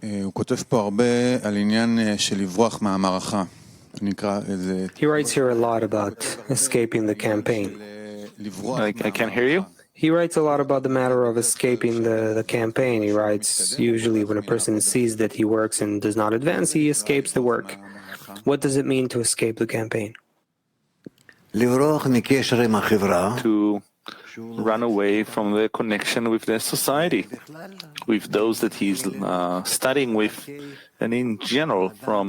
הוא כותב פה הרבה על עניין של לברוח מהמערכה. נקרא איזה... He writes here a lot about escaping the campaign. I can't hear you. He writes a lot about the matter of escaping the campaign. He writes, usually when a person sees that he works and does not advance, he escapes the work. What does it mean to escape the campaign? To run away from the connection with the society, with those that he's studying with, and in general from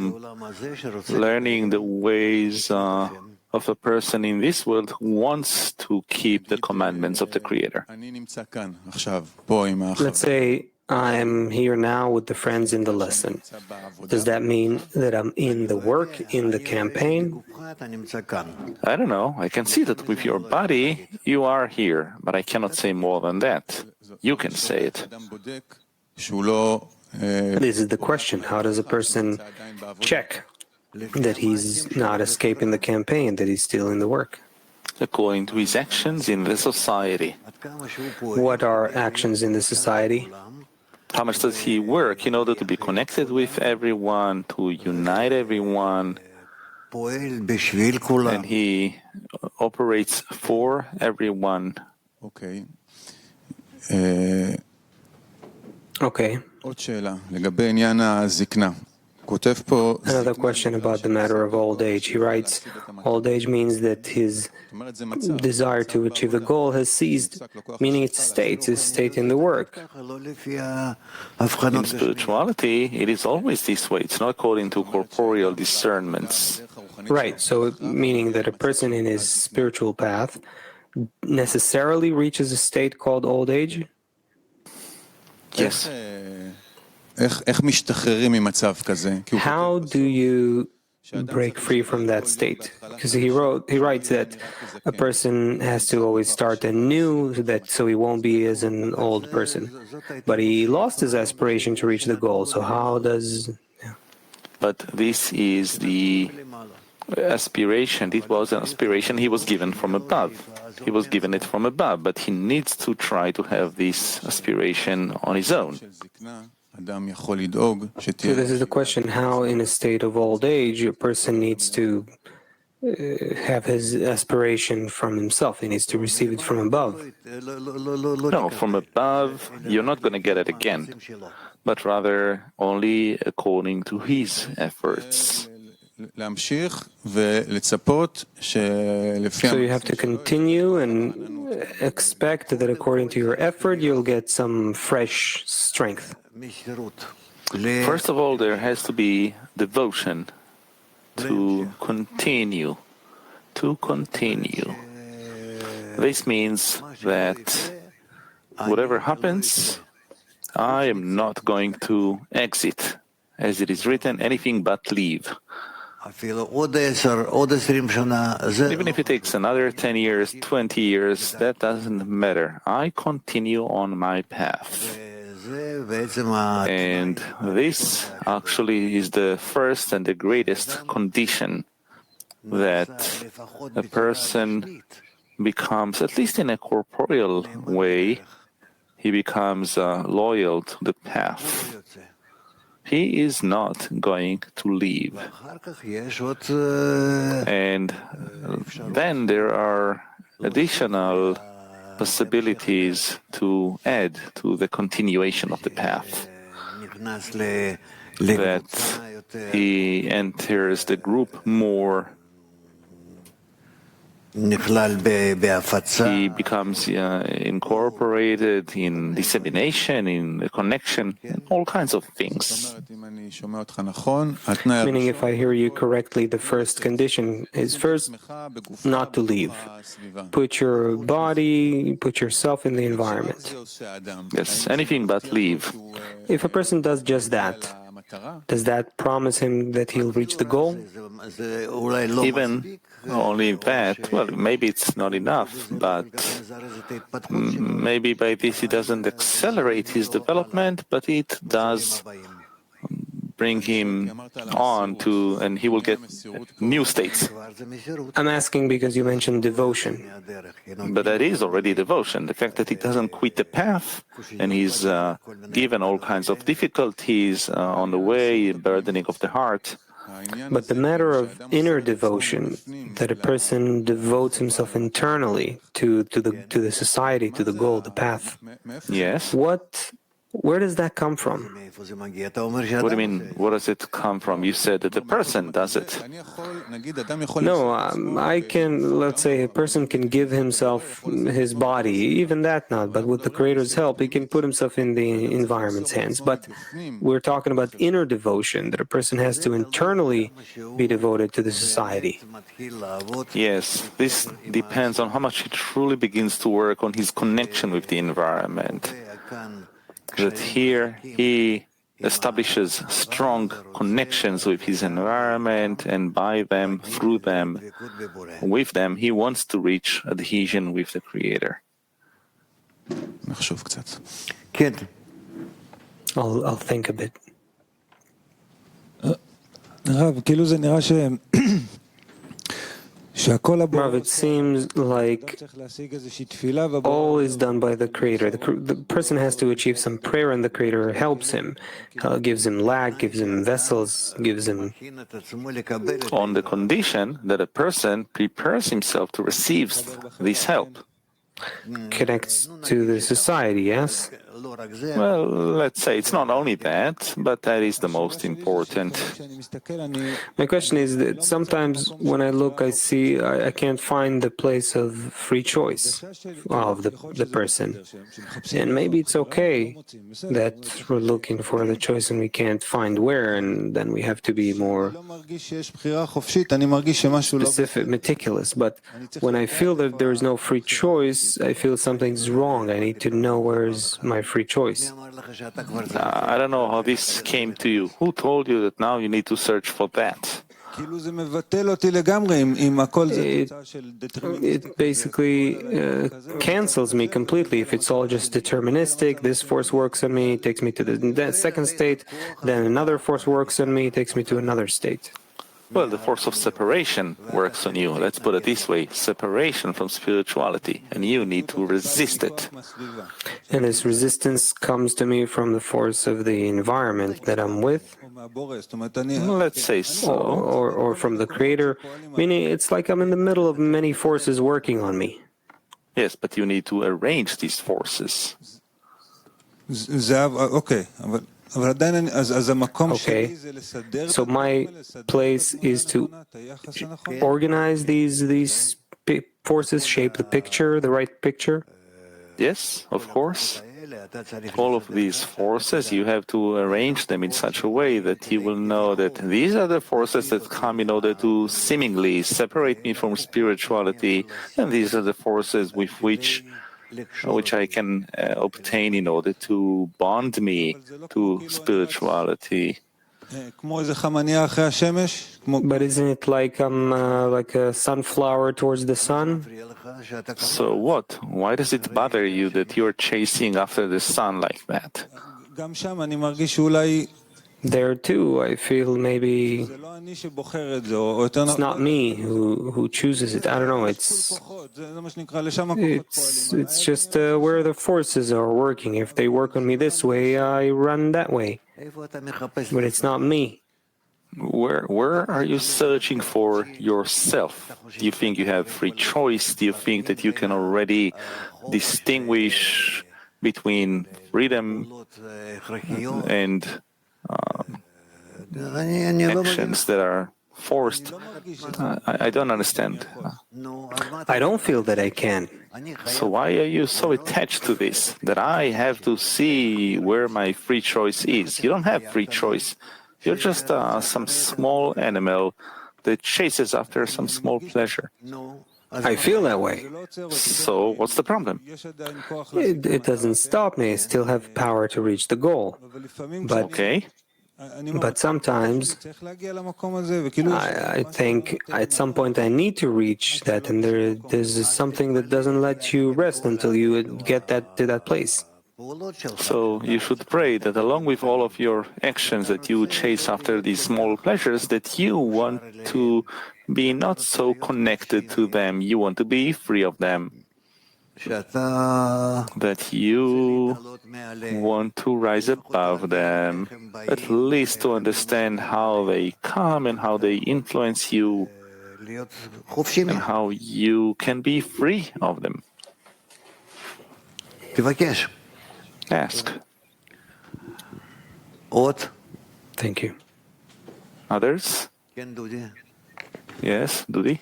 learning the ways of a person in this world who wants to keep the commandments of the Creator. Let's say I'm here now with the friends in the lesson. Does that mean that I'm in the work, in the campaign? I don't know. I can see that with your body, you are here, but I cannot say more than that. You can say it. This is the question. How does a person check that he's not escaping the campaign, that he's still in the work? According to his actions in the society. What are actions in the society? How much does he work in order to be connected with everyone, to unite everyone? And he operates for everyone. Okay. Okay. עוד שאלה, לגבי עניין הזקנה. כותב פה... Another question about the matter of old age. He writes, old age means that his desire to achieve the goal has ceased, meaning it's a state in the work. In spirituality, it is always this way. It's not according to corporeal discernments. Right, so meaning that a person in his spiritual path necessarily reaches a state called old age? Yes. איך משתחררים ממצב כזה? How do you break free from that state? Because he writes that a person has to always start anew, so he won't be as an old person. But he lost his aspiration to reach the goal, so how does... But this is the aspiration. It was an aspiration he was given from above. He was given it from above, but he needs to try to have this aspiration on his own. So this is the question, how in a state of old age a person needs to have his aspiration from himself. He needs to receive it from above. No, from above you're not going to get it again, but rather only according to his efforts. So you have to continue and expect that according to your effort you'll get some fresh strength. First of all, there has to be devotion to continue. This means that whatever happens, I am not going to exit. As it is written, anything but leave. Even if it takes another 10 years, 20 years, that doesn't matter. I continue on my path. And this actually is the first and the greatest condition that a person becomes, at least in a corporeal way, he becomes loyal to the path. He is not going to leave. And then there are additional possibilities to add to the continuation of the path. That he enters the group more. He becomes incorporated in dissemination, in the connection, in all kinds of things. Meaning, if I hear you correctly, the first condition is first not to leave. Put your body, put yourself in the environment. Yes, anything but leave. If a person does just that, does that promise him that he'll reach the goal? Even only that, well, maybe it's not enough, but maybe by this it doesn't accelerate his development, but it does bring him on to, and he will get new states. I'm asking because you mentioned devotion. But that is already devotion. The fact that he doesn't quit the path and he's given all kinds of difficulties on the way, burdening of the heart. But the matter of inner devotion, that a person devotes himself internally to the society, to the goal, the path. Yes. Where does that come from? What do you mean? Where does it come from? You said that the person does it. No, I can, let's say, a person can give himself his body, even that not, but with the Creator's help, he can put himself in the environment's hands. But we're talking about inner devotion, that a person has to internally be devoted to the society. Yes, this depends on how much he truly begins to work on his connection with the environment. That here he establishes strong connections with his environment, and by them, through them, with them, he wants to reach adhesion with the Creator. I'll think a bit. Rav, it seems like all is done by the Creator. The person has to achieve some prayer, and the Creator helps him, gives him lack, gives him vessels, gives him... On the condition that a person prepares himself to receive this help. Connects to the society, yes? Well, let's say it's not only that, but that is the most important. My question is that sometimes when I look, I see I can't find the place of free choice of the person. And maybe it's okay that we're looking for the choice and we can't find where, and then we have to be more specific, meticulous. But when I feel that there is no free choice, I feel something's wrong. I need to know where is my free choice. I don't know how this came to you. Who told you that now you need to search for that? It basically cancels me completely. If it's all just deterministic, this force works on me, takes me to the second state, then another force works on me, takes me to another state. Well, the force of separation works on you. Let's put it this way, separation from spirituality, and you need to resist it. And this resistance comes to me from the force of the environment that I'm with? Let's say so. Or from the Creator, meaning it's like I'm in the middle of many forces working on me. Yes, but you need to arrange these forces. Okay, so my place is to organize these forces, shape the picture, the right picture? Yes, of course. All of these forces, you have to arrange them in such a way that you will know that these are the forces that come in order to seemingly separate me from spirituality, and these are the forces with which I can obtain in order to bond me to spirituality. But isn't it like I'm like a sunflower towards the sun? So what? Why does it bother you that you're chasing after the sun like that? There too, I feel maybe it's not me who chooses it. I don't know. It's just where the forces are working. If they work on me this way, I run that way. But it's not me. Where are you searching for yourself? Do you think you have free choice? Do you think that you can already distinguish between freedom and actions that are forced? I don't understand. I don't feel that I can. So why are you so attached to this, that I have to see where my free choice is? You don't have free choice. You're just some small animal that chases after some small pleasure. I feel that way. So what's the problem? It doesn't stop me. I still have power to reach the goal. But okay. But sometimes I think at some point I need to reach that, and there's something that doesn't let you rest until you get to that place. So you should pray that along with all of your actions that you chase after these small pleasures, that you want to be not so connected to them, you want to be free of them, that you want to rise above them, at least to understand how they come and how they influence you and how you can be free of them. Ask. Thank you. Others? Yes, Dudi?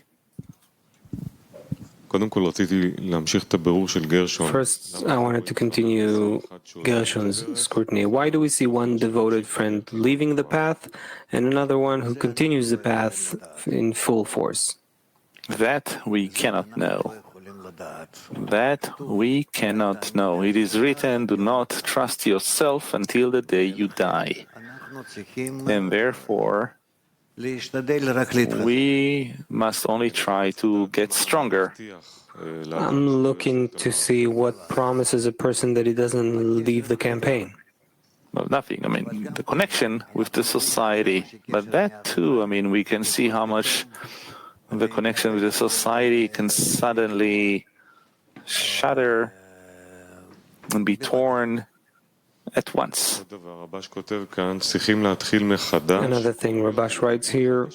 First, I wanted to continue Gershon's scrutiny. Why do we see one devoted friend leaving the path and another one who continues the path in full force? That we cannot know. That we cannot know. It is written, do not trust yourself until the day you die. And therefore, we must only try to get stronger. I'm looking to see what promises a person that he doesn't leave the campaign. Well, nothing. I mean, the connection with the society. But that too, I mean, we can see how much the connection with the society can suddenly shatter and be torn at once. Another thing Rabash writes here,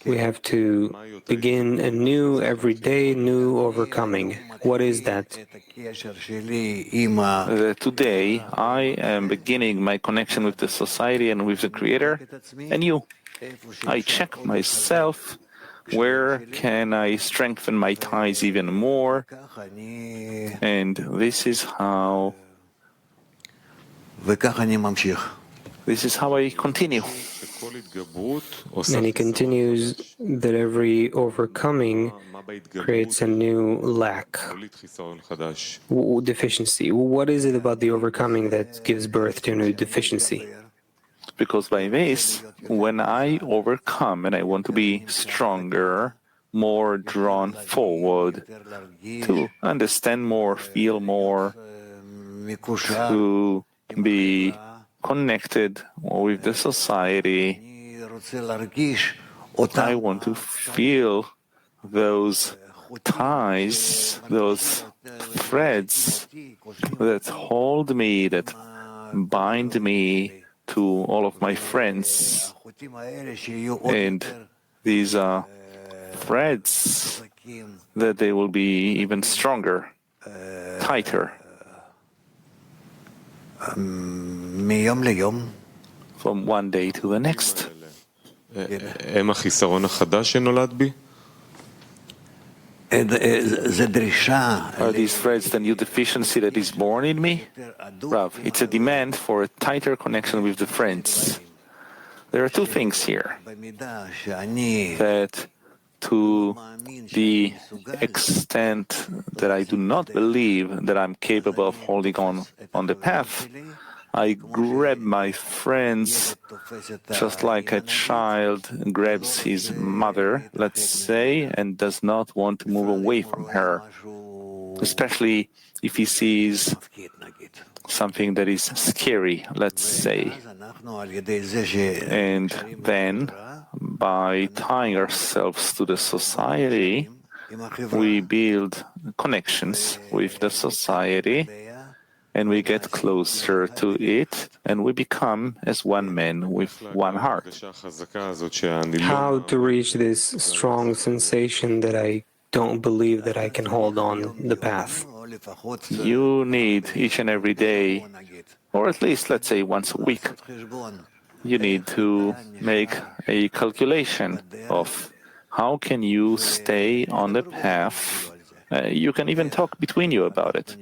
we have to begin anew every day, new overcoming. What is that? Today, I am beginning my connection with the society and with the Creator and you. I check myself. Where can I strengthen my ties even more? And this is how I continue. And he continues that every overcoming creates a new lack, deficiency. What is it about the overcoming that gives birth to a new deficiency? Because by this, when I overcome and I want to be stronger, more drawn forward, to understand more, feel more, to be connected with the society, I want to feel those ties, those threads that hold me, that bind me to all of my friends. And these are threads that they will be even stronger, tighter. From one day to the next. Are these threads the new deficiency that is born in me? Rav, it's a demand for a tighter connection with the friends. There are two things here. That to the extent that I do not believe that I'm capable of holding on the path, I grab my friends just like a child grabs his mother, let's say, and does not want to move away from her, especially if he sees something that is scary, let's say. And then, by tying ourselves to the society, we build connections with the society, and we get closer to it, and we become as one man with one heart. How to reach this strong sensation that I don't believe that I can hold on the path? You need each and every day, or at least, let's say, once a week, you need to make a calculation of how can you stay on the path. You can even talk between you about it.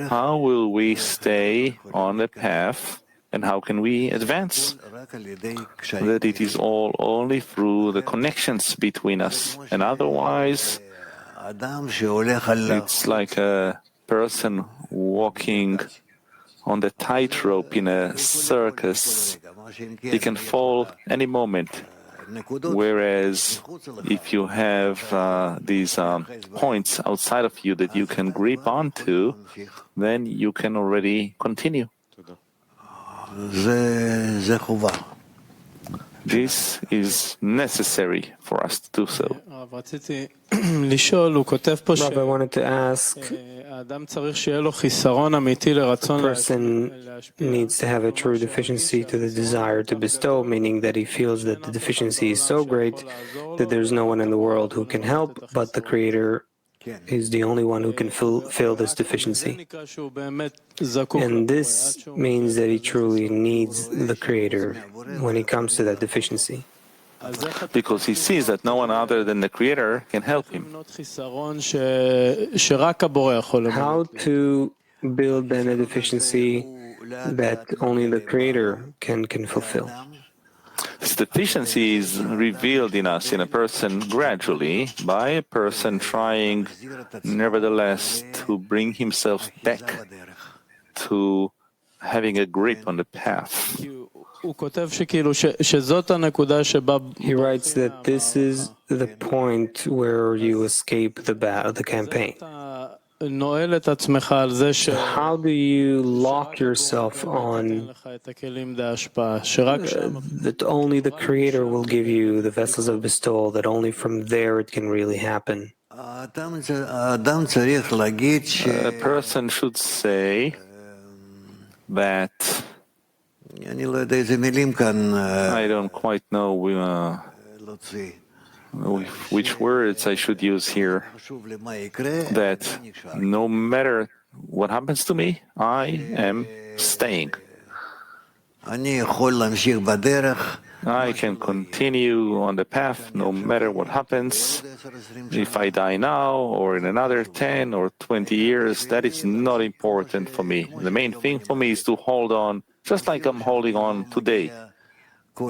How will we stay on the path, and how can we advance? That it is all only through the connections between us, and otherwise it's like a person walking on the tightrope in a circus. He can fall any moment. Whereas if you have these points outside of you that you can grip onto, then you can already continue. This is necessary for us to do so. Rav, I wanted to ask, a person needs to have a true deficiency to the desire to bestow, meaning that he feels that the deficiency is so great that there's no one in the world who can help, but the Creator is the only one who can fill this deficiency. And this means that he truly needs the Creator when he comes to that deficiency. Because he sees that no one other than the Creator can help him. How to build then a deficiency that only the Creator can fulfill? This deficiency is revealed in us, in a person, gradually, by a person trying, nevertheless, to bring himself back to having a grip on the path. He writes that this is the point where you escape the campaign. So how do you lock yourself on that only the Creator will give you the vessels of bestowal, that only from there it can really happen? A person should say that I don't quite know which words I should use here, that no matter what happens to me, I am staying. I can continue on the path no matter what happens. If I die now or in another 10 or 20 years, that is not important for me. The main thing for me is to hold on, just like I'm holding on today.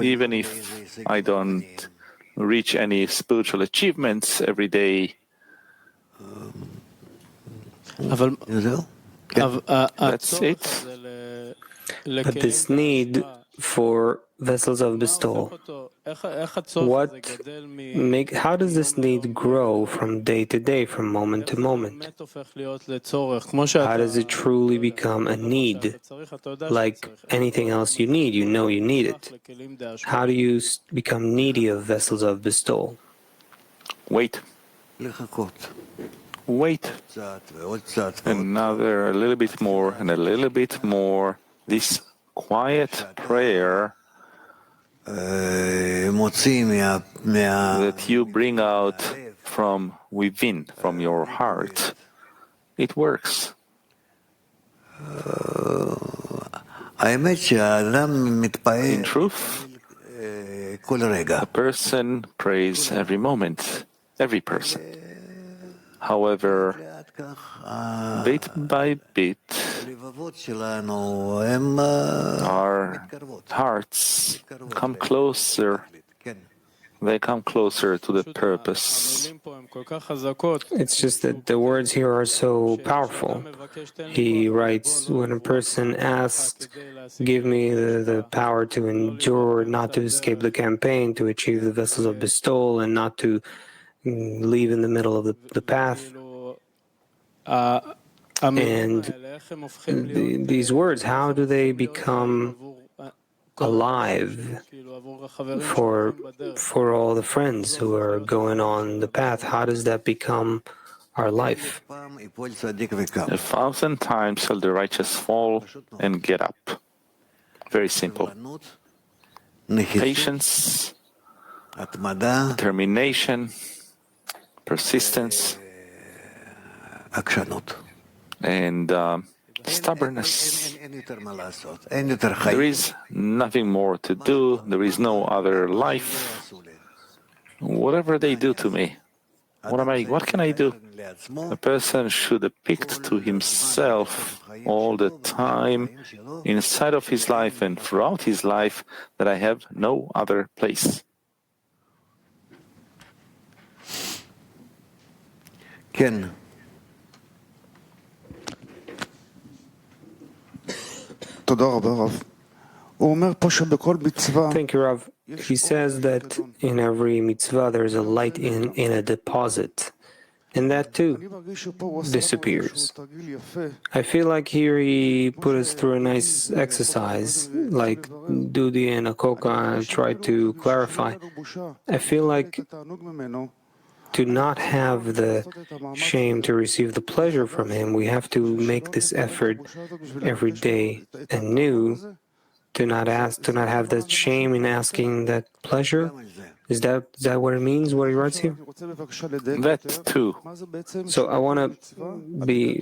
Even if I don't reach any spiritual achievements every day. That's it. But this need for vessels of bestowal, how does this need grow from day to day, from moment to moment? How does it truly become a need? Like anything else you need, you know you need it. How do you become needy of vessels of bestowal? Wait. Wait. Another, a little bit more and a little bit more. This quiet prayer that you bring out from within, from your heart, it works. In truth, a person prays every moment, every person. However, bit by bit, our hearts come closer. They come closer to the purpose. It's just that the words here are so powerful. He writes, when a person asks, give me the power to endure, not to escape the campaign, to achieve the vessels of bestowal, and not to leave in the middle of the path. And these words, how do they become alive for all the friends who are going on the path? How does that become our life? 1,000 times shall the righteous fall and get up. Very simple. Patience, determination, persistence, and stubbornness. There is nothing more to do. There is no other life. Whatever they do to me, what can I do? A person should depict to himself all the time, inside of his life and throughout his life, that I have no other place. Ken. Thank you, Rav. he says that in every mitzvah there's a light in a deposit, and that too disappears. I feel like here he put us through a nice exercise, like Dudi and Akoka tried to clarify. I feel like to not have the shame to receive the pleasure from him, we have to make this effort every day anew to not have that shame in asking that pleasure. Is that what it means, what he writes here? That too. So I want to be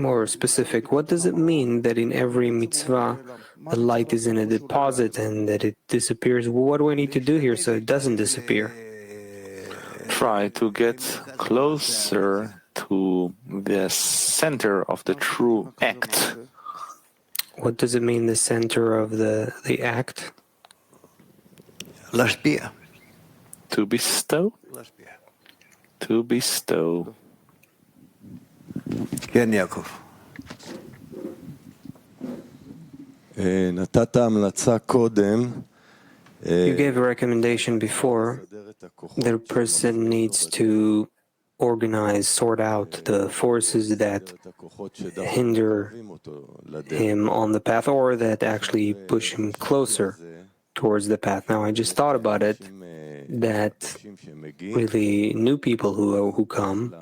more specific. What does it mean that in every mitzvah the light is in a deposit and that it disappears? What do I need to do here so it doesn't disappear? Try to get closer to the center of the true act. What does it mean, the center of the act? To bestow. To bestow. You gave a recommendation before. The person needs to organize, sort out the forces that hinder him on the path or that actually push him closer towards the path. Now, I just thought about it, that really new people who come,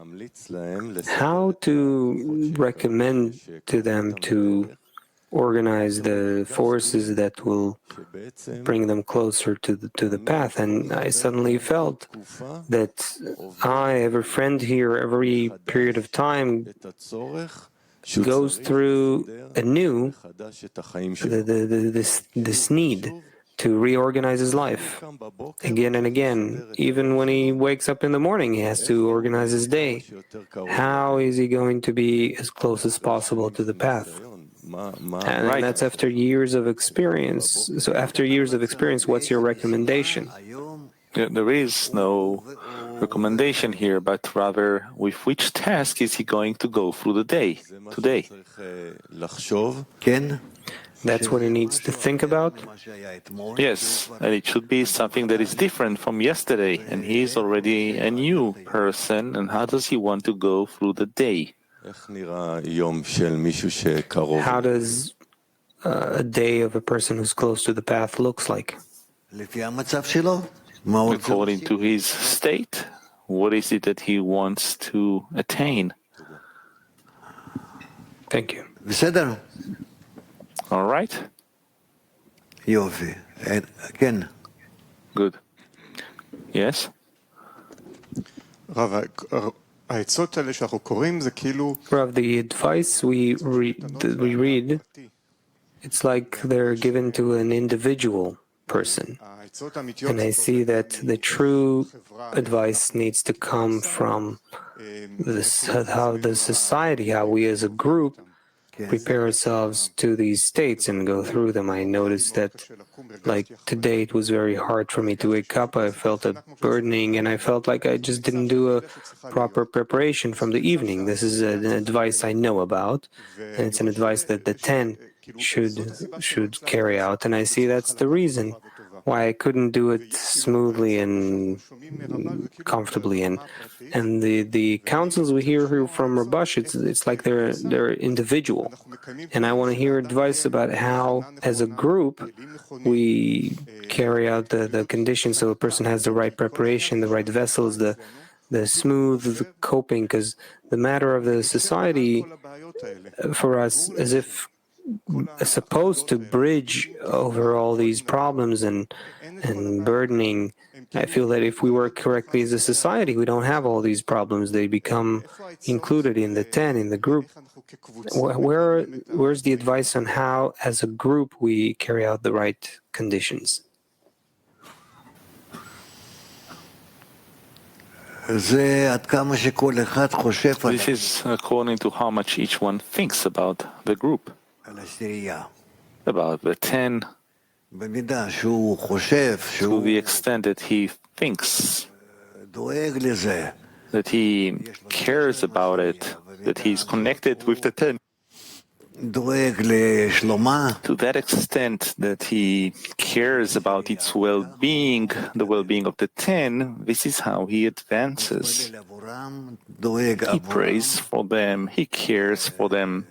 how to recommend to them to organize the forces that will bring them closer to the path. And I suddenly felt that I, every friend here, every period of time goes through anew this need to reorganize his life again and again. Even when he wakes up in the morning, he has to organize his day. How is he going to be as close as possible to the path? And that's after years of experience. So after years of experience, what's your recommendation? There is no recommendation here, but rather with which task is he going to go through the day today? That's what he needs to think about? Yes, and it should be something that is different from yesterday, and he is already a new person, and how does he want to go through the day? How does a day of a person who's close to the path looks like? According to his state, what is it that he wants to attain? Thank you. All right? Good. Yes? Rav, the advice we read, it's like they're given to an individual person. And I see that the true advice needs to come from how the society, how we as a group prepare ourselves to these states and go through them. I noticed that, like today, it was very hard for me to wake up. I felt a burdening, and I felt like I just didn't do a proper preparation from the evening. This is an advice I know about, and it's an advice that the 10 should carry out. And I see that's the reason why I couldn't do it smoothly and comfortably. And the counsels we hear from Rabash, it's like they're individual. And I want to hear advice about how, as a group, we carry out the conditions so a person has the right preparation, the right vessels, the smooth coping. Because the matter of the society for us, as if supposed to bridge over all these problems and burdening. I feel that if we work correctly as a society, we don't have all these problems. They become included in the 10, in the group. Where's the advice on how, as a group, we carry out the right conditions? This is according to how much each one thinks about the group, about the 10, to the extent that he thinks, that he cares about it, that he's connected with the 10. to that extent that he cares about its well-being, the well-being of the 10, this is how he advances. He prays for them, he cares for them.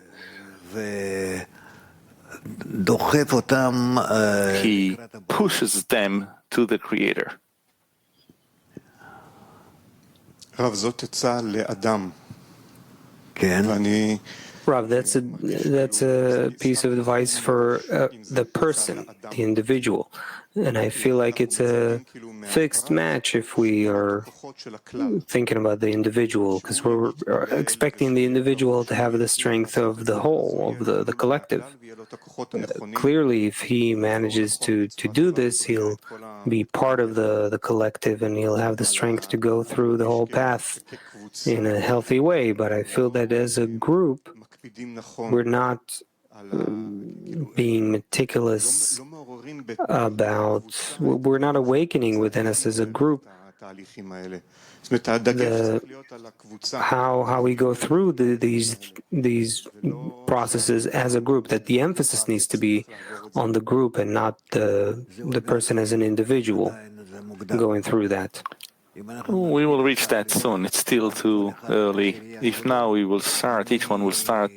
He pushes them to the Creator. רב, זאת עצה לאדם. כן. ואני... Rav, that's a piece of advice for the person, the individual. And I feel like it's a fixed match if we are thinking about the individual, because we're expecting the individual to have the strength of the whole, of the collective. Clearly, if he manages to do this, he'll be part of the collective and he'll have the strength to go through the whole path in a healthy way. But I feel that as a group, we're not being meticulous about, we're not awakening within us as a group how we go through these processes as a group, that the emphasis needs to be on the group and not the person as an individual going through that. We will reach that soon. It's still too early. If now we will start, each one will start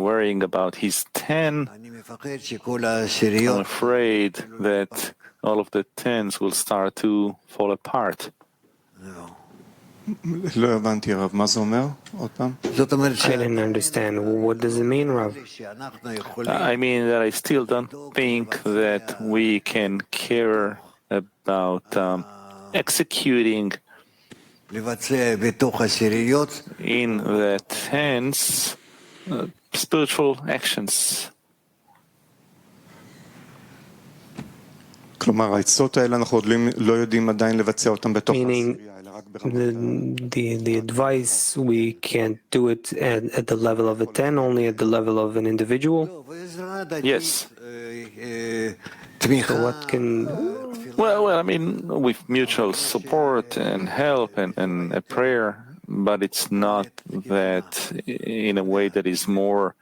worrying about his 10, I'm afraid that all of the 10s will start to fall apart. לא הבנתי, רב, מה זה אומר? עוד פעם? I didn't understand. What does it mean, Rav? I mean that I still don't think that we can care about executing in the 10s spiritual actions. כלומר, העצות האלה אנחנו עוד לא יודעים עדיין לבצע אותם בתוך Meaning, the advice, we can't do it at the level of a 10, only at the level of an individual? Yes. So what can... Well, I mean, with mutual support and help and a prayer, but it's not that in a way that is more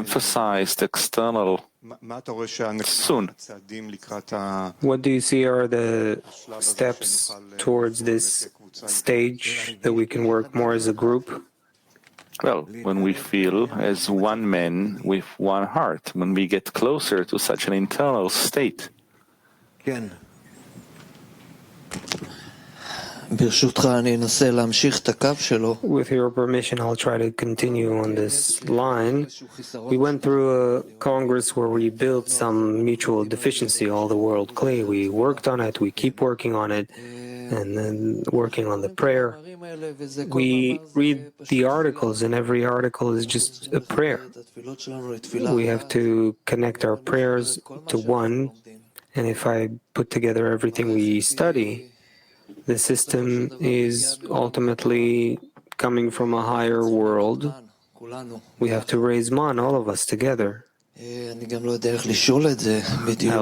emphasized external soon. What do you see are the steps towards this stage that we can work more as a group? Well, when we feel as one man with one heart, when we get closer to such an internal state. With your permission, I'll try to continue on this line. We went through a congress where we built some mutual deficiency, all the world clay. We worked on it, we keep working on it, and then working on the prayer. We read the articles, and every article is just a prayer. We have to connect our prayers to one, and if I put together everything we study, the system is ultimately coming from a higher world. We have to raise man, all of us together. I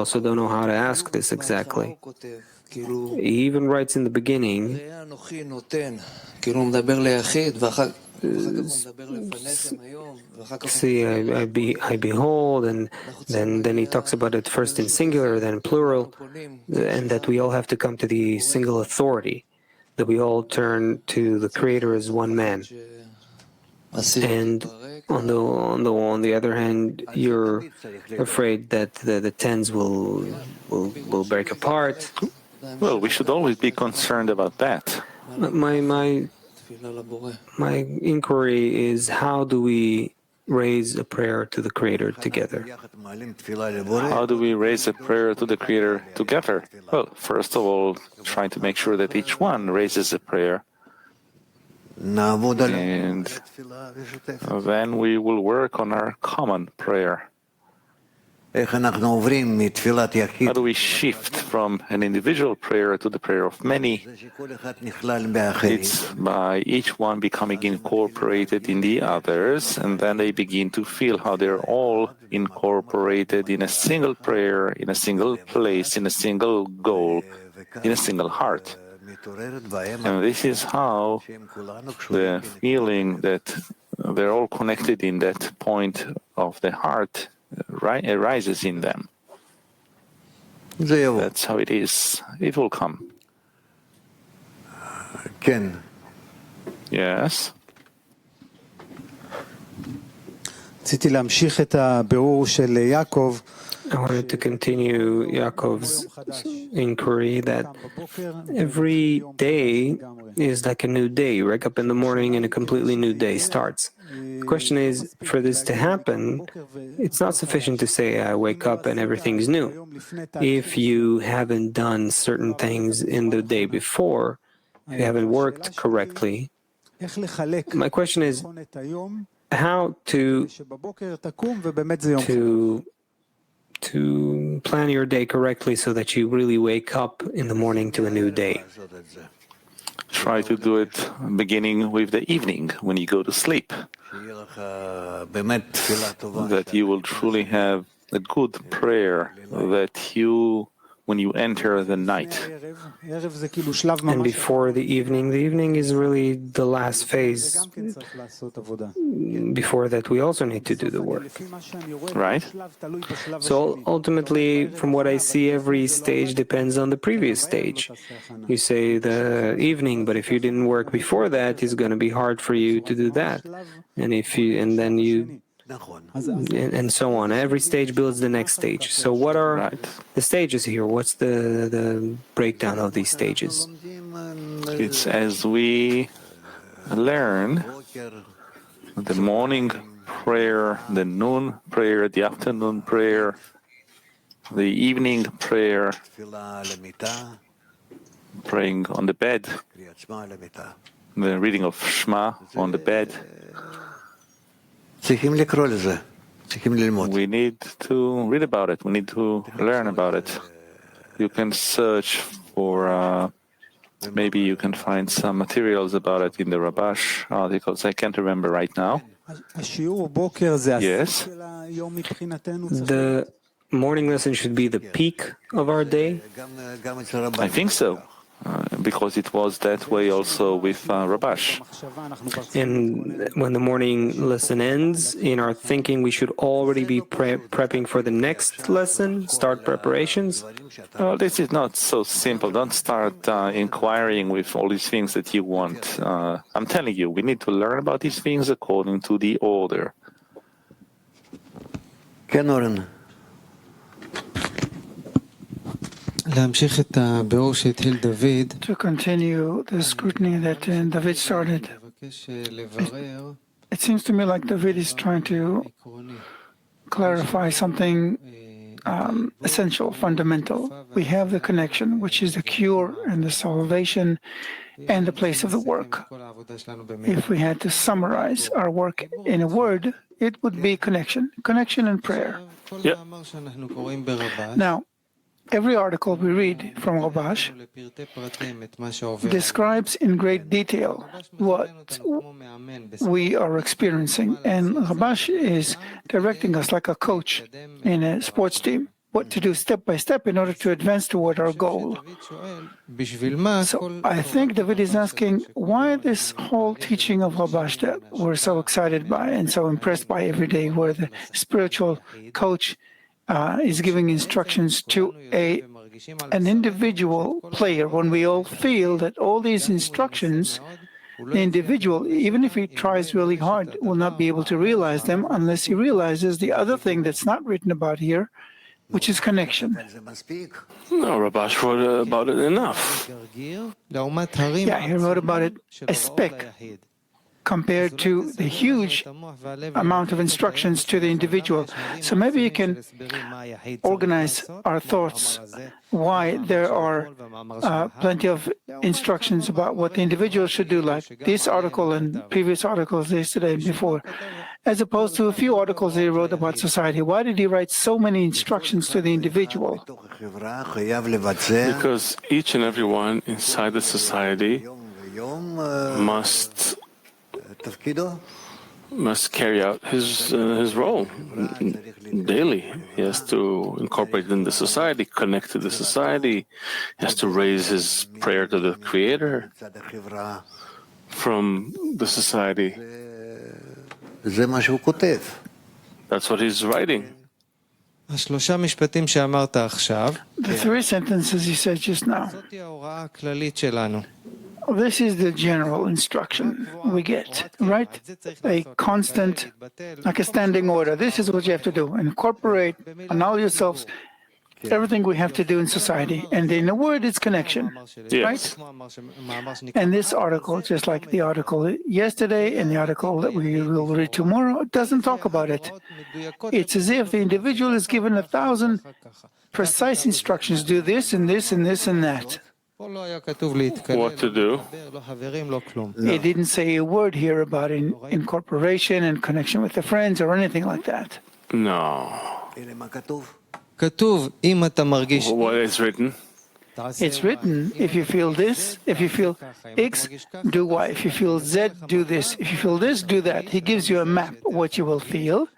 also don't know how to ask this exactly. He even writes in the beginning, see, I behold, and then he talks about it first in singular, then plural, and that we all have to come to the single authority, that we all turn to the Creator as one man. And on the other hand, you're afraid that the 10s will break apart. Well, we should always be concerned about that. My inquiry is, how do we raise a prayer to the Creator together? How do we raise a prayer to the Creator together? Well, first of all, trying to make sure that each one raises a prayer. And then we will work on our common prayer. How do we shift from an individual prayer to the prayer of many? It's by each one becoming incorporated in the others, and then they begin to feel how they're all incorporated in a single prayer, in a single place, in a single goal, in a single heart. And this is how the feeling that they're all connected in that point of the heart, arises in them. That's how it is. It will come. Ken. Yes. רציתי להמשיך את הבירור של יעקב. I wanted to continue Yaakov's inquiry that every day is like a new day. You wake up in the morning and a completely new day starts. The question is, for this to happen, it's not sufficient to say, I wake up and everything's new. If you haven't done certain things in the day before, if you haven't worked correctly, my question is, how to plan your day correctly so that you really wake up in the morning to a new day. Try to do it beginning with the evening when you go to sleep, that you will truly have a good prayer, that you, when you enter the night. And before the evening is really the last phase. Before that, we also need to do the work. Right? So ultimately, from what I see, every stage depends on the previous stage. You say the evening, but if you didn't work before that, it's going to be hard for you to do that. And so on. Every stage builds the next stage. So what are the stages here? What's the breakdown of these stages? It's as we learn the morning prayer, the noon prayer, the afternoon prayer, the evening prayer, praying on the bed, the reading of Shema on the bed. We need to read about it. We need to learn about it. You can search for, maybe you can find some materials about it in the Rabash articles. I can't remember right now. Yes. The morning lesson should be the peak of our day? I think so. Because it was that way also with Rabash. And when the morning lesson ends, in our thinking, we should already be prepping for the next lesson, start preparations? This is not so simple. Don't start inquiring with all these things that you want. I'm telling you, we need to learn about these things according to the order. Ken Oren. To continue the scrutiny that David started, it seems to me like David is trying to clarify something essential, fundamental. We have the connection, which is the cure and the salvation and the place of the work. If we had to summarize our work in a word, it would be connection and prayer. Yep. Now, every article we read from Rabash describes in great detail what we are experiencing. And Rabash is directing us like a coach in a sports team, what to do step by step in order to advance toward our goal. So I think David is asking why this whole teaching of Rabash that we're so excited by and so impressed by every day, where the spiritual coach is giving instructions to an individual player, when we all feel that all these instructions, the individual, even if he tries really hard, will not be able to realize them unless he realizes the other thing that's not written about here, which is connection. No, Rabash wrote about it enough. Yeah, he wrote about it a speck compared to the huge amount of instructions to the individual. So maybe you can organize our thoughts why there are plenty of instructions about what the individual should do, like this article and previous articles yesterday and before, as opposed to a few articles he wrote about society. Why did he write so many instructions to the individual? Because each and every one inside the society must carry out his role daily. He has to incorporate in the society, connect to the society. He has to raise his prayer to the Creator from the society. That's what he's writing. השלושה משפטים שאמרת עכשיו, The three sentences you said just now. זאתי ההוראה הכללית שלנו. This is the general instruction we get, right? A constant, like a standing order. This is what you have to do. Incorporate, annul yourselves, everything we have to do in society. And in a word, it's connection, right? Yes. And this article, just like the article yesterday and the article that we will read tomorrow, doesn't talk about it. It's as if the individual is given 1,000 precise instructions. Do this and this and this and that. What to do? It didn't say a word here about incorporation and connection with the friends or anything like that. No. כתוב, אם אתה מרגיש... What is written? It's written, if you feel this, if you feel X, do Y. If you feel Z, do this. If you feel this, do that. He gives you a map of what you will feel.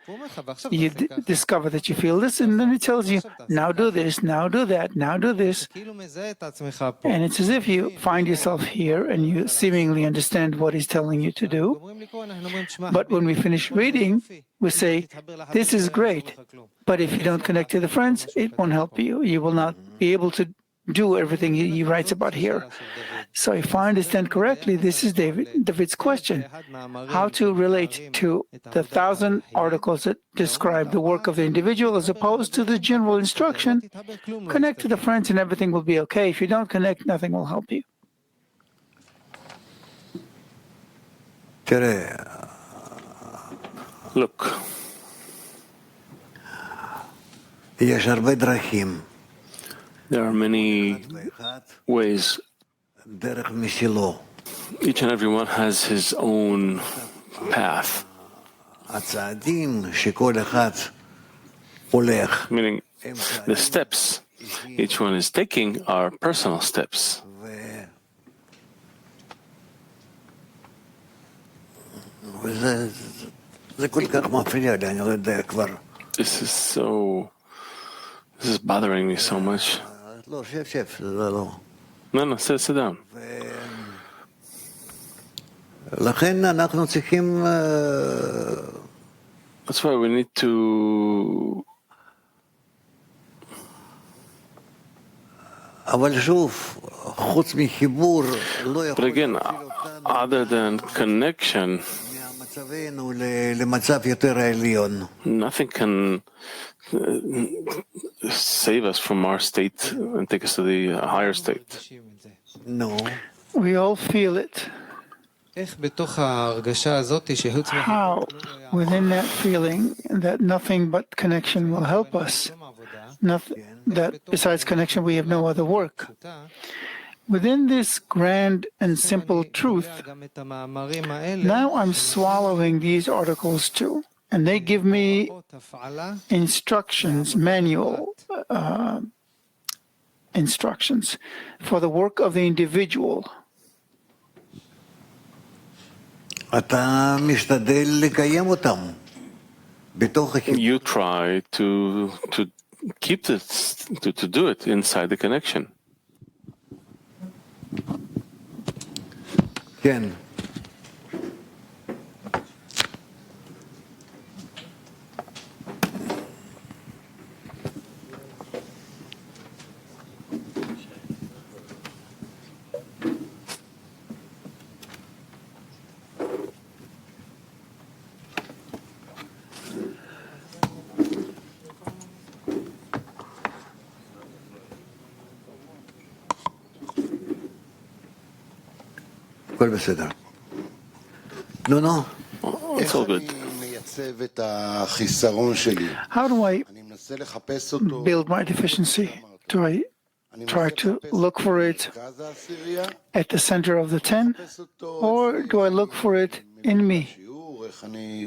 You discover that you feel this, and then he tells you, now do this, now do that, now do this. And it's as if you find yourself here and you seemingly understand what he's telling you to do. But when we finish reading, we say, this is great. But if you don't connect to the friends, it won't help you. You will not be able to do everything he writes about here. So if I understand correctly, this is David's question. How to relate to the 1,000 articles that describe the work of the individual as opposed to the general instruction. Connect to the friends and everything will be okay. If you don't connect, nothing will help you. Look. There are many ways. Each and every one has his own path. Meaning the steps each one is taking are personal steps. This is bothering me so much. No, sit down. That's why we need to. But again, other than connection, nothing can save us from our state and take us to the higher state. No. We all feel it. How, within that feeling, that nothing but connection will help us, that besides connection we have no other work. Within this grand and simple truth, now I'm swallowing these articles too, and they give me instructions, manual instructions for the work of the individual. You try to keep this, to do it inside the connection. Ken. הכל בסדר. No. It's all good. How do I build my deficiency? Do I try to look for it at the center of the 10? Or do I look for it in me?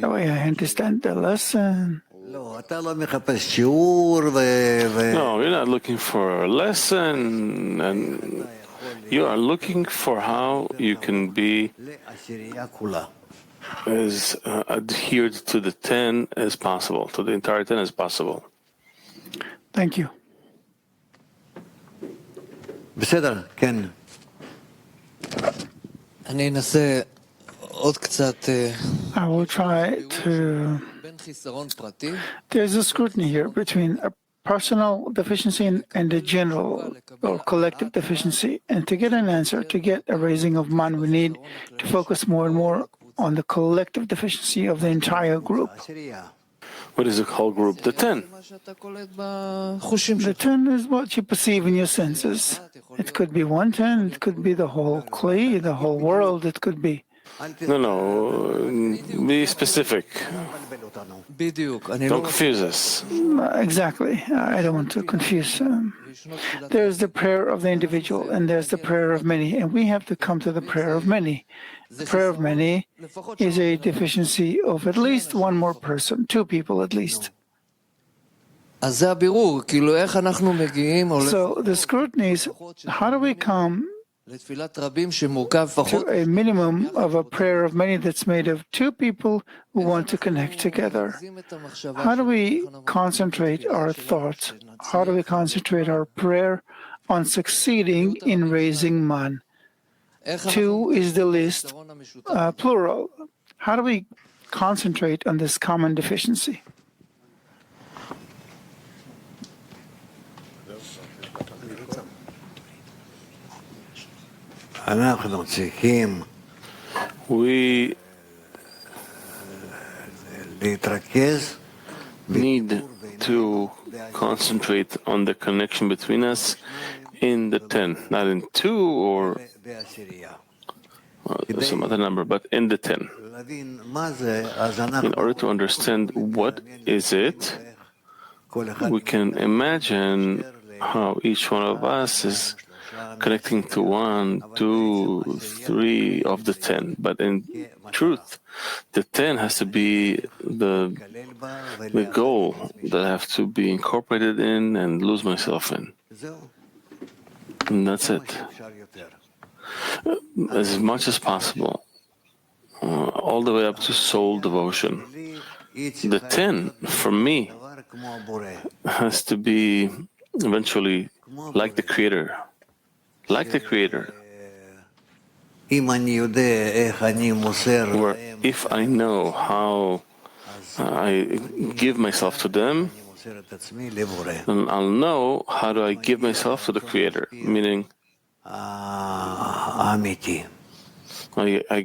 That way I understand the lesson. No, you're not looking for a lesson, and you are looking for how you can be as adhered to the 10 as possible, to the entire 10 as possible. Thank you. בסדר, כן. אני אנסה I will try to... There's a scrutiny here between a personal deficiency and a general or collective deficiency. And to get an answer, to get a raising of man, we need to focus more and more on the collective deficiency of the entire group. What is the whole group? The 10. The 10 is what you perceive in your senses. It could be 110, it could be the whole clay, the whole world, it could be. No, be specific. Don't confuse us. Exactly. I don't want to confuse. There's the prayer of the individual and there's the prayer of many, and we have to come to the prayer of many. The prayer of many is a deficiency of at least one more person, two people at least. So the scrutiny is, how do we come to a minimum of a prayer of many that's made of two people who want to connect together? How do we concentrate our thoughts? How do we concentrate our prayer on succeeding in raising man? Two is the list, plural. How do we concentrate on this common deficiency? We need to concentrate on the connection between us in the 10, not in 2 or some other number, but in the 10. In order to understand what is it, we can imagine how each one of us is connecting to 1, 2, 3 of the 10. But in truth, the 10 has to be the goal that I have to be incorporated in and lose myself in. And that's it. As much as possible, all the way up to soul devotion. The 10, for me, has to be eventually like the Creator. Like the Creator. Where if I know how I give myself to them, then I'll know how do I give myself to the Creator, meaning I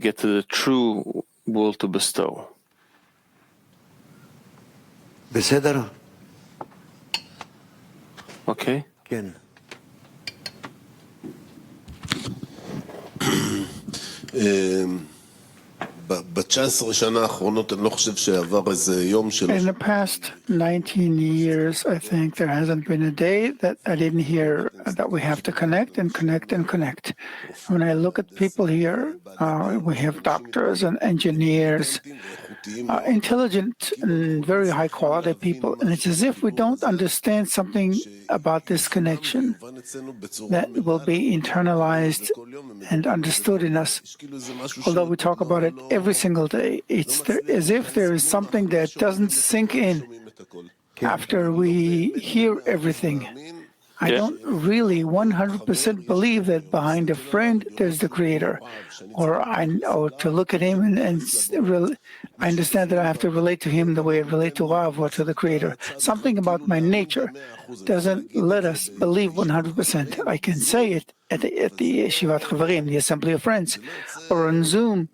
get to the true will to bestow. Okay? In the past 19 years, I think there hasn't been a day that I didn't hear that we have to connect and connect and connect. When I look at people here, we have doctors and engineers, intelligent and very high quality people, and it's as if we don't understand something about this connection that will be internalized and understood in us. Although we talk about it every single day, it's as if there is something that doesn't sink in after we hear everything. I don't really 100% believe that behind a friend there's the Creator, or to look at him and I understand that I have to relate to him the way I relate to Rav or to the Creator. Something about my nature doesn't let us believe 100%. I can say it at the Yeshivat Chavarim, the Assembly of Friends, or on Zoom,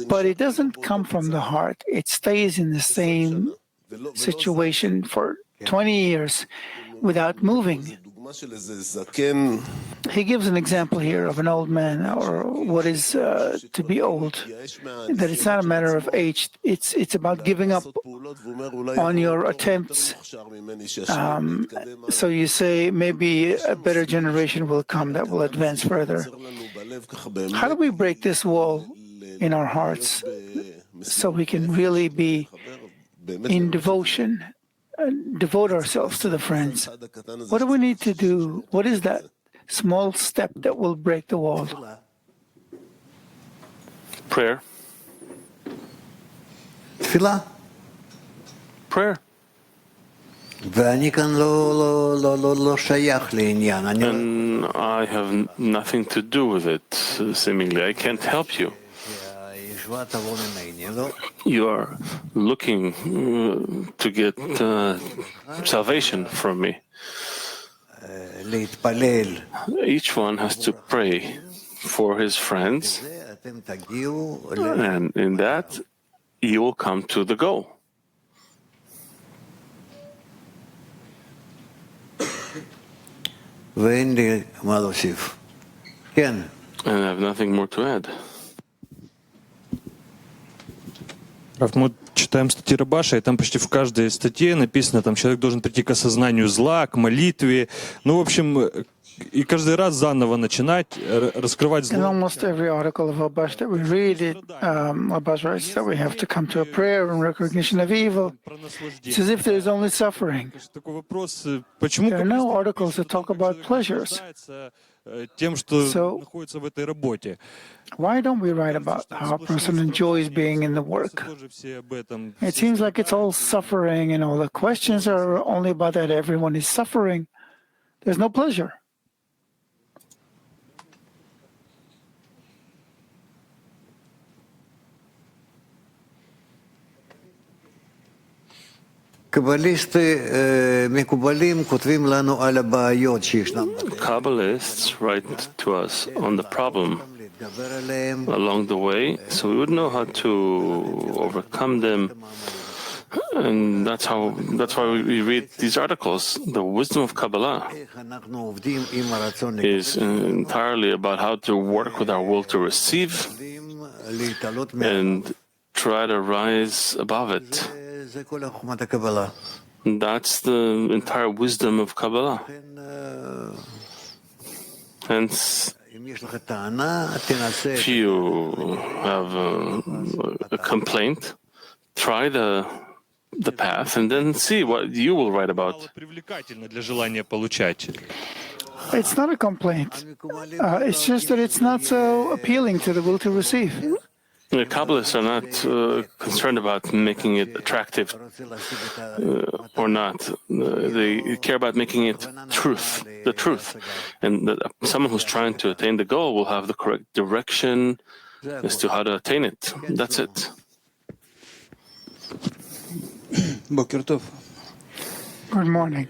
but it doesn't come from the heart. It stays in the same situation for 20 years without moving. He gives an example here of an old man, or what is to be old, that it's not a matter of age, it's about giving up on your attempts. So you say maybe a better generation will come that will advance further. How do we break this wall in our hearts so we can really be in devotion? Devote ourselves to the friends. What do we need to do? What is that small step that will break the wall? Prayer. Prayer. And I have nothing to do with it, seemingly. I can't help you. You are looking to get salvation from me. Each one has to pray for his friends, and in that, you will come to the goal. And I have nothing more to add. Мы читаем статьи Рабаша, и там почти в каждой статье написано, там человек должен прийти к осознанию зла, к молитве. Ну, в общем, и каждый раз заново начинать раскрывать зло. In almost every article of Rabash that we read, Rabash writes that we have to come to a prayer and recognition of evil. It's as if there is only suffering. There are no articles that talk about pleasures. Тем, что находится в этой работе. Why don't we write about how a person enjoys being in the work? It seems like it's all suffering, and all the questions are only about that everyone is suffering. There's no pleasure. Kabbalists write to us on the problem along the way, so we would know how to overcome them. And that's why we read these articles. The wisdom of Kabbalah is entirely about how to work with our will to receive and try to rise above it. That's the entire wisdom of Kabbalah. Hence, if you have a complaint, try the path and then see what you will write about. It's not a complaint. It's just that it's not so appealing to the will to receive. The Kabbalists are not concerned about making it attractive or not. They care about making it the truth. And that someone who's trying to attain the goal will have the correct direction as to how to attain it. That's it. Good morning.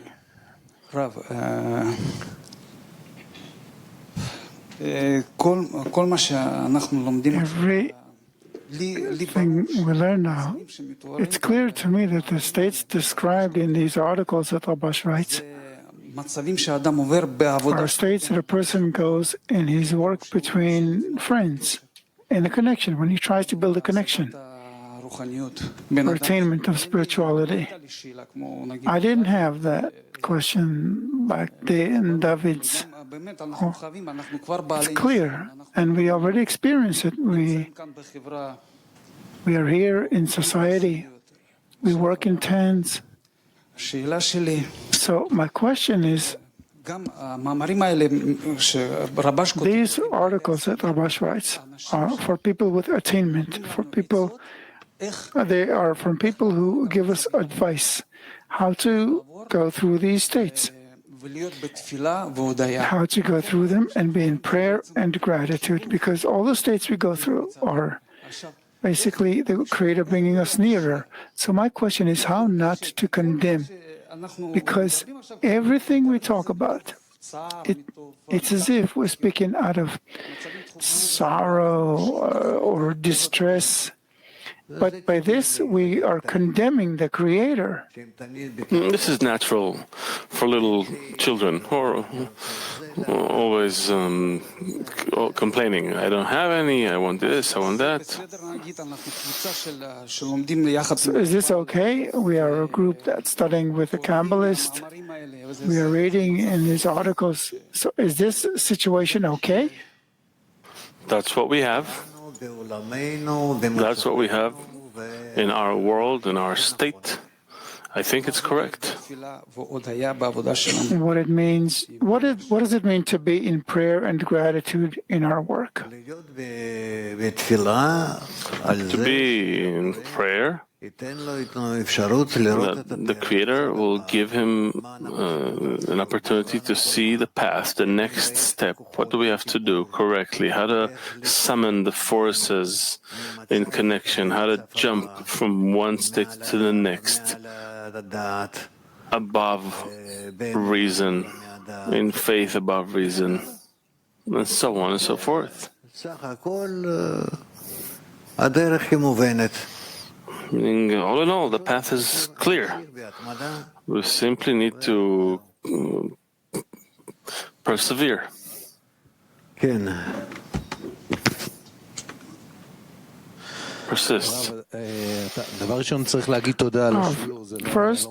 Everything we learn now, it's clear to me that the states described in these articles that Rabash writes are states that a person goes in his work between friends, in a connection, when he tries to build a connection, for attainment of spirituality. I didn't have that question back then in David's. It's clear, and we already experience it. We are here in society. We work in tents. So my question is, these articles that Rabash writes are for people with attainment, they are from people who give us advice how to go through these states, how to go through them and be in prayer and gratitude, because all the states we go through are basically the Creator bringing us nearer. So my question is how not to condemn, because everything we talk about, it's as if we're speaking out of sorrow or distress. But by this, we are condemning the Creator. This is natural for little children who are always complaining. I don't have any, I want this, I want that. So is this okay? We are a group that's studying with a Kabbalist. We are reading in these articles. So is this situation okay? That's what we have. That's what we have in our world, in our state. I think it's correct. What it means, what does it mean to be in prayer and gratitude in our work? To be in prayer that the Creator will give him an opportunity to see the path, the next step. What do we have to do correctly? How to summon the forces in connection, how to jump from one state to the next, above reason, in faith above reason, and so on and so forth. Meaning, all in all, the path is clear. We simply need to persevere. Persist. First,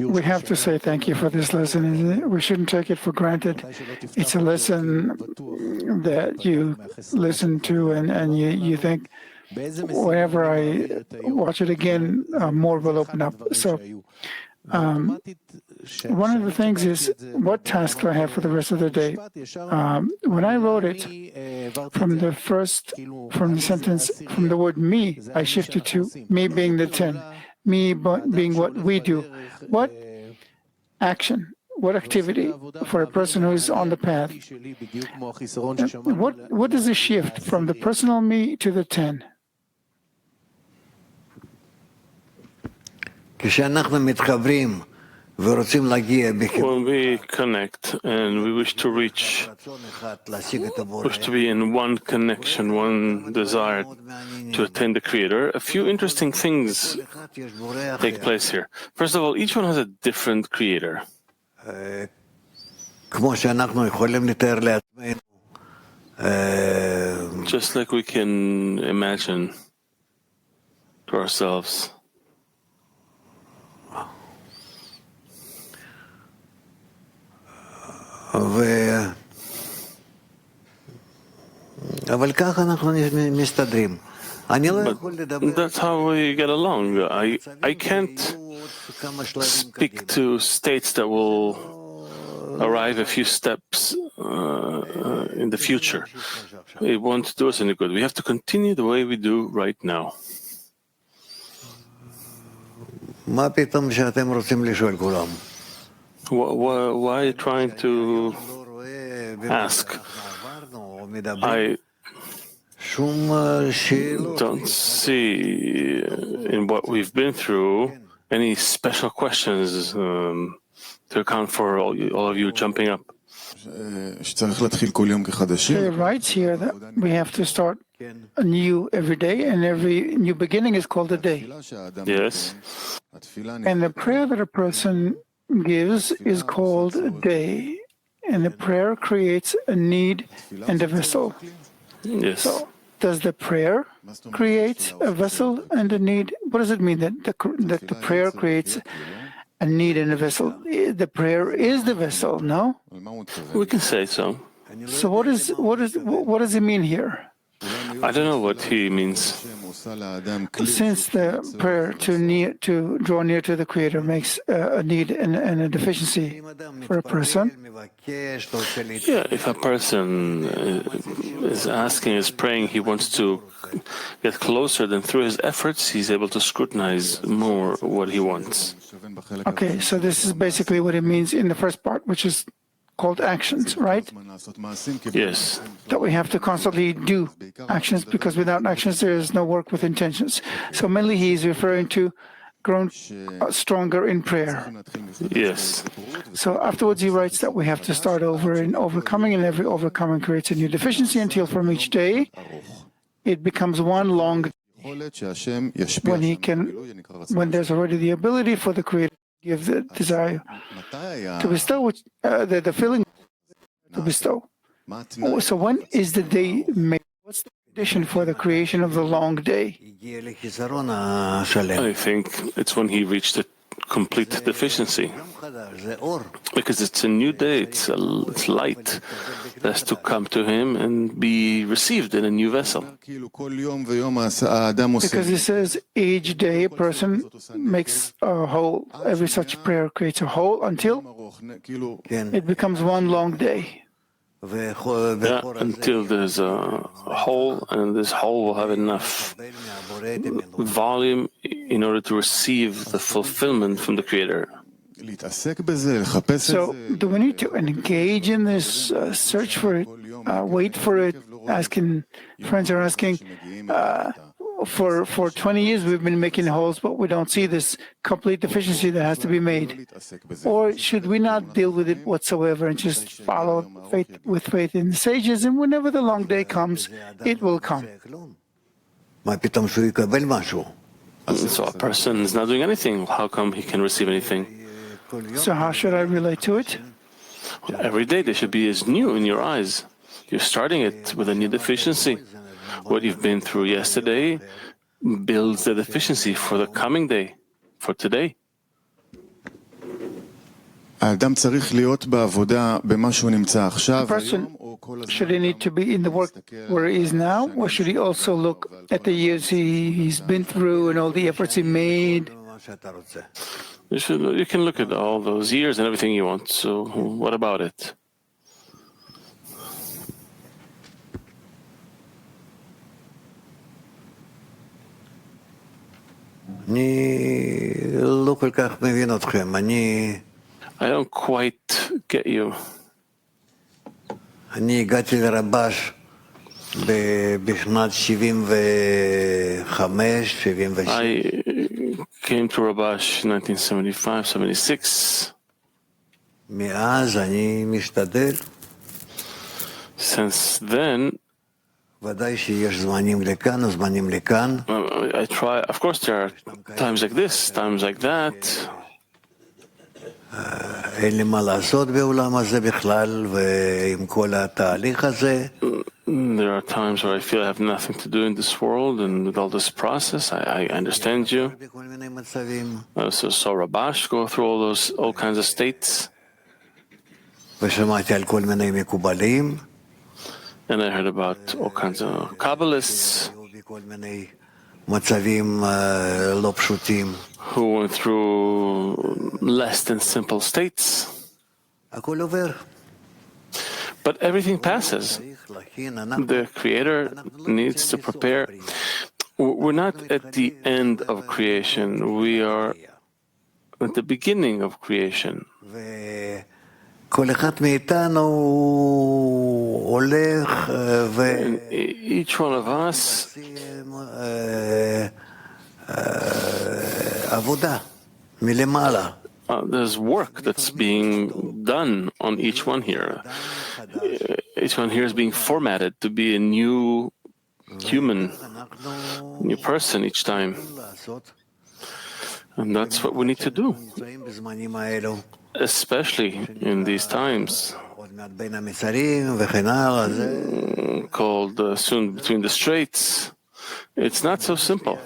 we have to say thank you for this lesson. We shouldn't take it for granted. It's a lesson that you listen to and you think, whenever I watch it again, more will open up. So one of the things is, what task do I have for the rest of the day? When I wrote it, from the sentence, from the word me, I shifted to me being the 10, me being what we do. What action, what activity for a person who is on the path? What is the shift from the personal me to the 10? When we connect and we wish to reach, wish to be in one connection, one desire to attain the Creator, a few interesting things take place here. First of all, each one has a different Creator. Just like we can imagine to ourselves. But that's how we get along. I can't speak to states that will arrive a few steps in the future. It won't do us any good. We have to continue the way we do right now. Why are you trying to ask? I don't see in what we've been through any special questions to account for all of you jumping up. It writes here that we have to start anew every day, and every new beginning is called a day. Yes. And the prayer that a person gives is called a day, and the prayer creates a need and a vessel. Yes. So, does the prayer create a vessel and a need? What does it mean that the prayer creates a need and a vessel? The prayer is the vessel, no? We can say so. So what does it mean here? I don't know what he means. Since the prayer to draw near to the Creator makes a need and a deficiency for a person. Yeah, if a person is asking, is praying, he wants to get closer, then through his efforts, he's able to scrutinize more what he wants. Okay, so this is basically what it means in the first part, which is called actions, right? Yes. That we have to constantly do actions, because without actions there is no work with intentions. So mainly he is referring to grown stronger in prayer. Yes. So afterwards he writes that we have to start over in overcoming, and every overcoming creates a new deficiency until from each day it becomes one long day. When there's already the ability for the Creator to give the desire to bestow, which the feeling to bestow. So when is the day made? What's the condition for the creation of the long day? I think it's when he reached a complete deficiency, because it's a new day, it's light that has to come to him and be received in a new vessel. Because it says each day a person makes a whole, every such prayer creates a whole until it becomes one long day. Yeah, until there's a hole, and this hole will have enough volume in order to receive the fulfillment from the Creator. So, do we need to engage in this, search for it, wait for it? Friends are asking, for 20 years we've been making holes, but we don't see this complete deficiency that has to be made. Or should we not deal with it whatsoever and just follow faith in the sages, and whenever the long day comes, it will come? So a person is not doing anything. How come he can receive anything? So how should I relate to it? Every day they should be as new in your eyes. You're starting it with a new deficiency. What you've been through yesterday builds the deficiency for the coming day, for today. A person, should he need to be in the work where he is now, or should he also look at the years he's been through and all the efforts he made? You can look at all those years and everything you want. So what about it? I don't quite get you. אני הגעתי לרבש בשנת 75, 76. I came to Rabash in 1975, 76. מאז אני משתדל. Since then, ודאי שיש זמנים לכאן וזמנים לכאן. I try, of course there are times like this, times like that. אין לי מה לעשות בעולם הזה בכלל, ועם כל התהליך הזה. There are times where I feel I have nothing to do in this world, and with all this process, I understand you. I also saw Rabash go through all kinds of states. ושמעתי על כל מיני מקובלים. And I heard about all kinds of Kabbalists מצבים לא פשוטים. who went through less than simple states. הכל עובר. But everything passes. The Creator needs to prepare. We're not at the end of creation. We are at the beginning of creation. כל אחד מאיתנו הולך each one of us עבודה מלמעלה. There's work that's being done on each one here. Each one here is being formatted to be a new human, new person each time. And that's what we need to do, especially in these times, called soon between the straits. It's not so simple.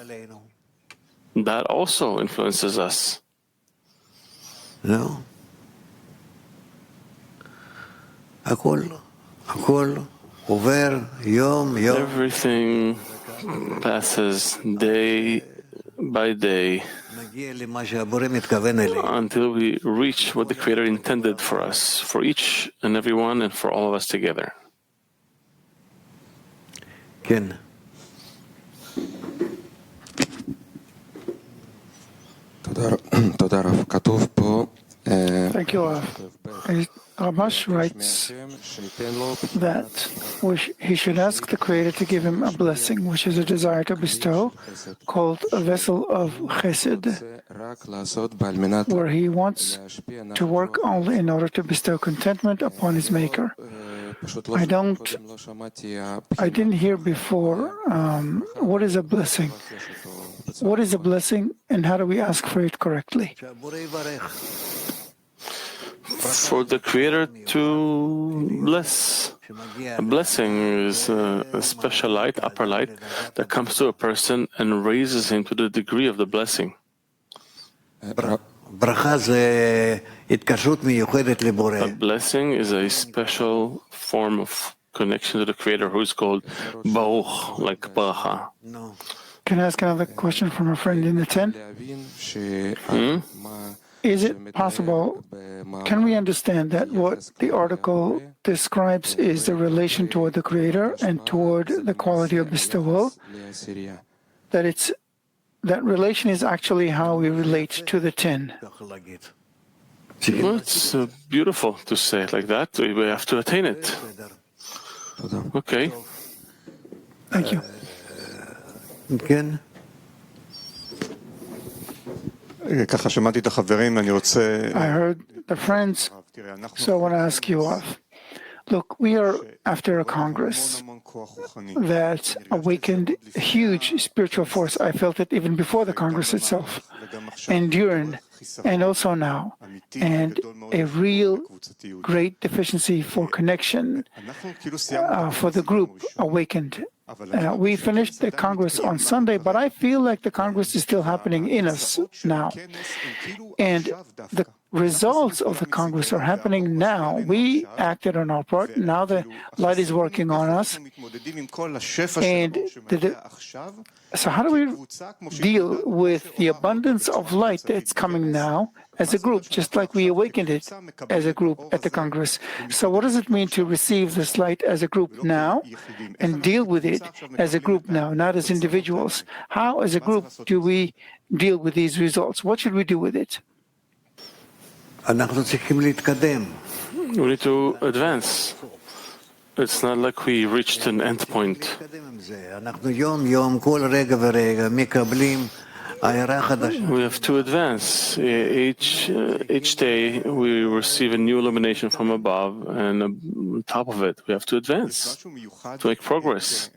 That also influences us. No. Everything passes day by day until we reach what the Creator intended for us, for each and every one, and for all of us together. Ken. Thank you, Rabash writes that he should ask the Creator to give him a blessing, which is a desire to bestow, called a vessel of chesed, where he wants to work only in order to bestow contentment upon his Maker. I didn't hear before, what is a blessing? What is a blessing, and how do we ask for it correctly? For the Creator to bless. A blessing is a special light, upper light, that comes to a person and raises him to the degree of the blessing. A blessing is a special form of connection to the Creator who is called Baruch, like Bracha. Can I ask another question from a friend in the 10? Is it possible, can we understand that what the article describes is the relation toward the Creator and toward the quality of bestowal? That it's that relation is actually how we relate to the 10. Well, it's beautiful to say it like that. We have to attain it. Okay. Thank you. ככה שמעתי את החברים, אני רוצה... I heard the friends, so I want to ask you off. Look, we are after a Congress that awakened a huge spiritual force. I felt it even before the Congress itself, and during, and also now, and a real great deficiency for connection for the group awakened. We finished the Congress on Sunday, but I feel like the Congress is still happening in us now. And the results of the Congress are happening now. We acted on our part. Now the light is working on us. And so how do we deal with the abundance of light that's coming now as a group, just like we awakened it as a group at the Congress? So what does it mean to receive this light as a group now and deal with it as a group now, not as individuals? How, as a group, do we deal with these results? What should we do with it? We need to advance. It's not like we reached an end point. We have to advance. Each day we receive a new illumination from above, and on top of it, we have to advance, to make progress.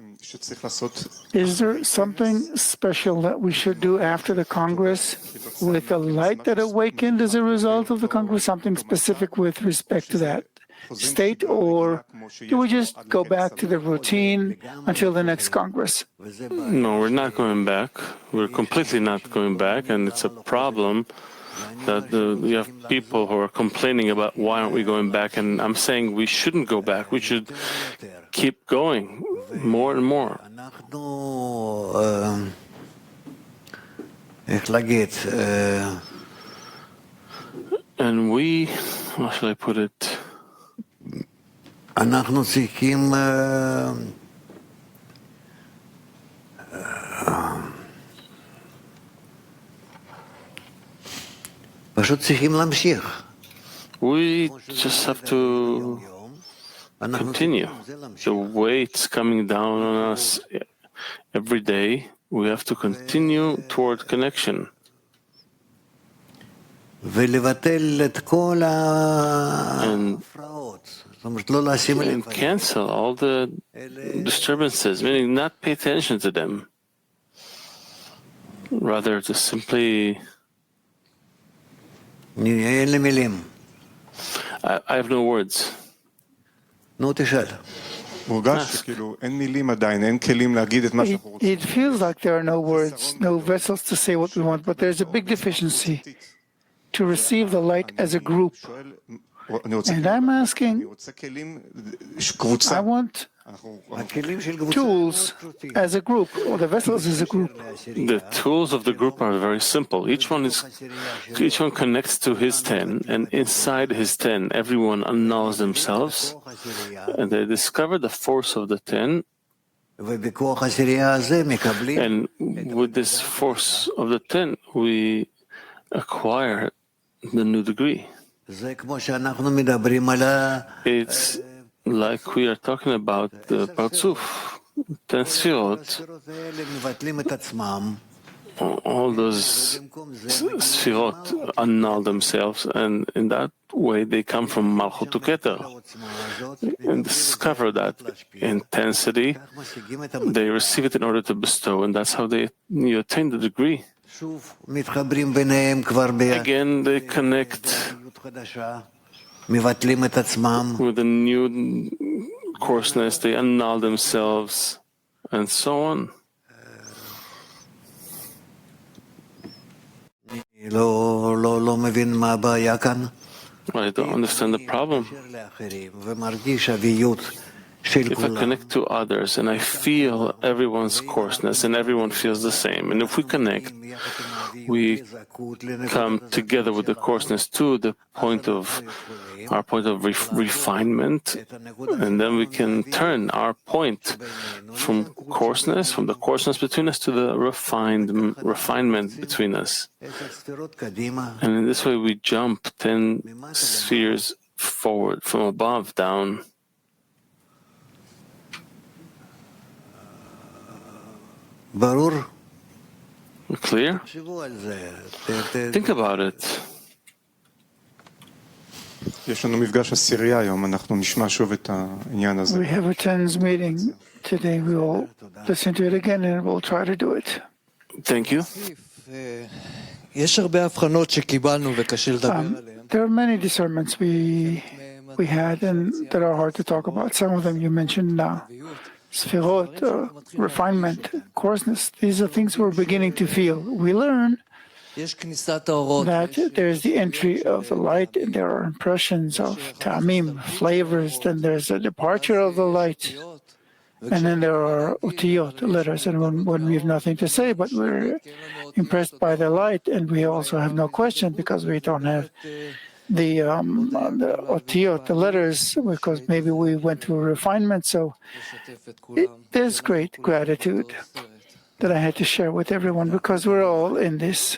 Is there something special that we should do after the Congress with the light that awakened as a result of the Congress? Something specific with respect to that state, or do we just go back to the routine until the next Congress? No, we're not going back. We're completely not going back, and it's a problem that you have people who are complaining about why aren't we going back, and I'm saying we shouldn't go back. We should keep going more and more. And we, how shall I put it? אנחנו צריכים פשוט צריכים להמשיך. We just have to continue. The weight's coming down on us every day. We have to continue toward connection. ולבטל את כל ההפרעות. And cancel all the disturbances, meaning not pay attention to them. Rather, to simply... I have no words. It feels like there are no words, no vessels to say what we want, but there's a big deficiency to receive the light as a group. And I'm asking, I want tools as a group, or the vessels as a group. The tools of the group are very simple. Each one connects to his 10, and inside his 10, everyone annuls themselves, and they discover the force of the 10. And with this force of the 10, we acquire the new degree. It's like we are talking about the Partzuf, 10 Sfirot. All those Sfirot annul themselves, and in that way they come from Malchut to Keter and discover that intensity. They receive it in order to bestow, and that's how you attain the degree. Again, they connect with a new coarseness, they annul themselves, and so on. I don't understand the problem. If I connect to others and I feel everyone's coarseness and everyone feels the same, and if we connect we come together with the coarseness to the point of our point of refinement, and then we can turn our point from the coarseness between us to the refinement between us. And in this way we jump 10 spheres forward, from above down. Clear? Think about it. יש לנו מפגש עשירייה היום, אנחנו נשמע שוב את העניין הזה. We have a tens meeting today. We will listen to it again and we'll try to do it. Thank you. יש הרבה הבחנות שקיבלנו וקשה לדבר עליהן. There are many discernments we had and that are hard to talk about. Some of them you mentioned now. Sfirot, refinement, coarseness, these are things we're beginning to feel. We learn that there is the entry of the light, and there are impressions of ta'amim, flavors, then there's a departure of the light, and then there are utiyot, letters, and when we have nothing to say, but we're impressed by the light, and we also have no question because we don't have the otiyot, the letters, because maybe we went through refinement. So there's great gratitude that I had to share with everyone because we're all in this.